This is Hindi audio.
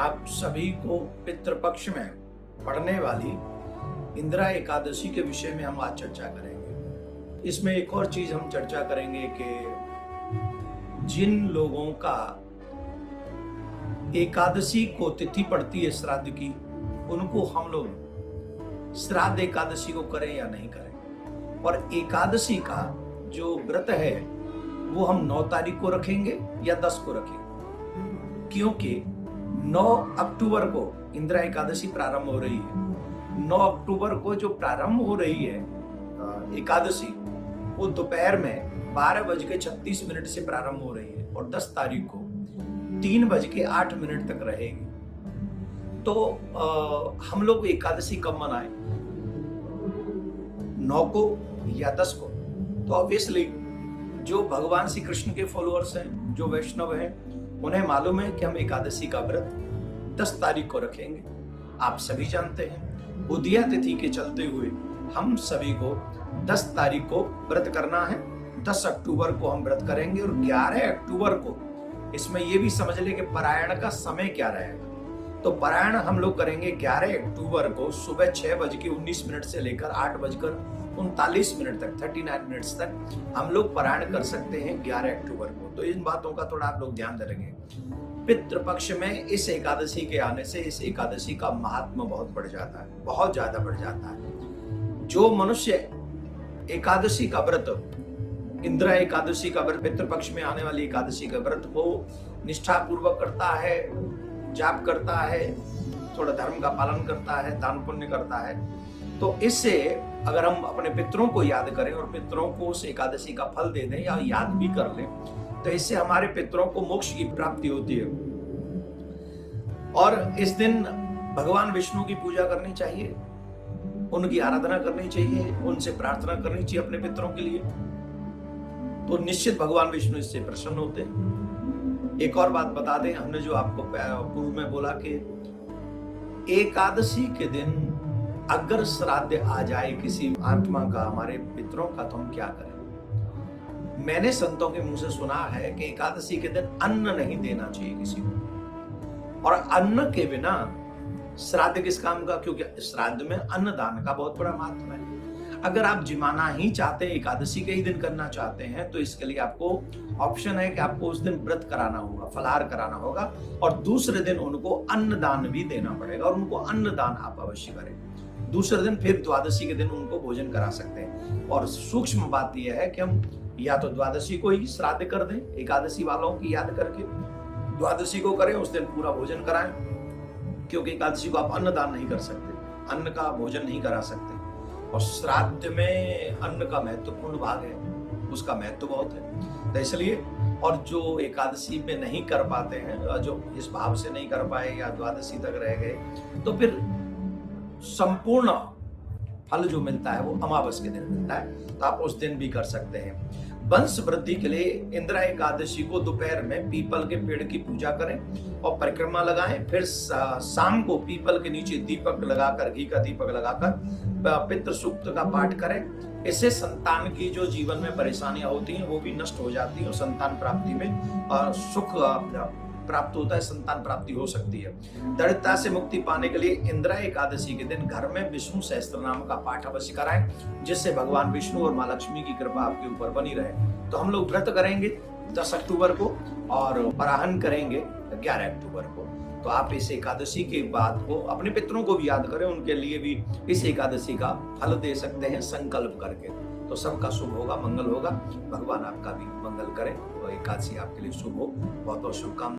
आप सभी को पितृपक्ष में पड़ने वाली इंदिरा एकादशी के विषय में हम आज चर्चा करेंगे। इसमें एक और चीज हम चर्चा करेंगे कि जिन लोगों का एकादशी को तिथि पड़ती है श्राद्ध की, उनको हम लोग श्राद्ध एकादशी को करें या नहीं करें। और एकादशी का जो व्रत है वो हम 9 तारीख को रखेंगे या 10 को रखेंगे, क्योंकि 9 अक्टूबर को इंदिरा एकादशी प्रारंभ हो रही है। 9 अक्टूबर को जो प्रारंभ हो रही है एकादशी, वो दोपहर में 12:36 से प्रारंभ हो रही है और 10 तारीख को 3:08 तक रहेगी। तो हम लोग एकादशी कब मनाएं, 9 को या 10 को? तो ऑब्वियसली जो भगवान श्री कृष्ण के फॉलोअर्स हैं, जो वैष्णव हैं, उन्हें मालूम है कि हम एकादशी का व्रत 10 तारीख को रखेंगे। आप सभी जानते हैं उदया तिथि के चलते हुए हम सभी को 10 तारीख को व्रत करना है। 10 अक्टूबर को हम व्रत करेंगे और 11 अक्टूबर को, इसमें यह भी समझ ले कि पारायण का समय क्या रहेगा। तो पारायण हम लोग करेंगे 11 अक्टूबर को सुबह 6:19 से लेकर 8:39 तक, 39 मिनट्स तक हम लोग पारायण कर सकते हैं 11 अक्टूबर को। तो इन बातों का थोड़ा आप लोग ध्यान रखेंगे। पितृपक्ष में इस एकादशी के आने से इस एकादशी का महात्मा बहुत बढ़ जाता है, बहुत ज्यादा बढ़ जाता है। जो मनुष्य एकादशी का व्रत, इंदिरा एकादशी का व्रत, पितृपक्ष में आने वाली एकादशी का व्रत को निष्ठा पूर्वक करता है, जाप करता है, थोड़ा धर्म का पालन करता है, दान पुण्य करता है, तो इससे अगर हम अपने पितरों को याद करें और पितरों को उस एकादशी का फल दे दें या याद भी कर लें, तो इससे हमारे पितरों को मोक्ष की प्राप्ति होती है। और इस दिन भगवान विष्णु की पूजा करनी चाहिए, उनकी आराधना करनी चाहिए, उनसे प्रार्थना करनी चाहिए अपने पितरों के लिए। तो निश्चित भगवान विष्णु इससे प्रसन्न होते हैं। एक और बात बता दें, हमने जो आपको पूर्व में बोला कि एकादशी के दिन अगर श्राद्ध आ जाए किसी आत्मा का, हमारे पितरों का, तो हम क्या करें? मैंने संतों के मुंह से सुना है कि एकादशी के दिन अन्न नहीं देना चाहिए किसी को, और अन्न के बिना श्राद्ध किस काम का? क्योंकि श्राद्ध में अन्नदान का बहुत बड़ा महत्व है। अगर आप जिमाना ही चाहते हैं, एकादशी के ही दिन करना चाहते हैं, तो इसके लिए आपको ऑप्शन है कि आपको उस दिन व्रत कराना होगा, फलाहार कराना होगा, और दूसरे दिन उनको अन्नदान भी देना पड़ेगा, और उनको अन्नदान आप अवश्य करें। दूसरे दिन फिर द्वादशी के दिन उनको भोजन करा सकते हैं। और सूक्ष्म बात यह है कि हम या तो द्वादशी को ही श्राद्ध कर दें, एकादशी वालों की याद करके द्वादशी को करें, उस दिन पूरा भोजन कराएं, क्योंकि एकादशी को आप अन्नदान नहीं कर सकते, अन्न का भोजन नहीं करा सकते। और श्राद्ध में अन्न का महत्वपूर्ण भाग है, उसका महत्व बहुत है। तो इसलिए, और जो एकादशी में नहीं कर पाते हैं, जो इस भाव से नहीं कर पाए या द्वादशी तक रह गए, तो फिर संपूर्ण फल जो मिलता है वो अमावस के दिन मिलता है, तो आप उस दिन भी कर सकते हैं। वंश वृद्धि के लिए इंदिरा एकादशी को दोपहर में पीपल के पेड़ की पूजा करें और परिक्रमा लगाएं। फिर शाम को पीपल के नीचे दीपक लगाकर, घी का दीपक लगाकर पितृ सूक्त का पाठ करें। इससे संतान की जो जीवन में परेशानियां होती हैं वो भी नष्ट हो जाती हैं और संतान प्राप्ति में सुख प्राप्त होता है, संतान प्राप्ति हो सकती है। दरिद्रता से मुक्ति पाने के लिए इंदिरा एकादशी के दिन घर में विष्णु सहस्त्र नाम का पाठ अवश्य कराएं, जिससे भगवान विष्णु और माँ लक्ष्मी की कृपा आपके ऊपर बनी रहे। तो हम लोग व्रत करेंगे 10 अक्टूबर को और पराहन करेंगे 11 अक्टूबर को। तो आप इस एकादशी के बाद को अपने पितरों को भी याद करें, उनके लिए भी इस एकादशी का फल दे सकते हैं संकल्प करके। तो सबका शुभ होगा, मंगल होगा, भगवान आपका भी मंगल करे और एकादशी आपके लिए शुभ हो। बहुत बहुत शुभकामनाएं।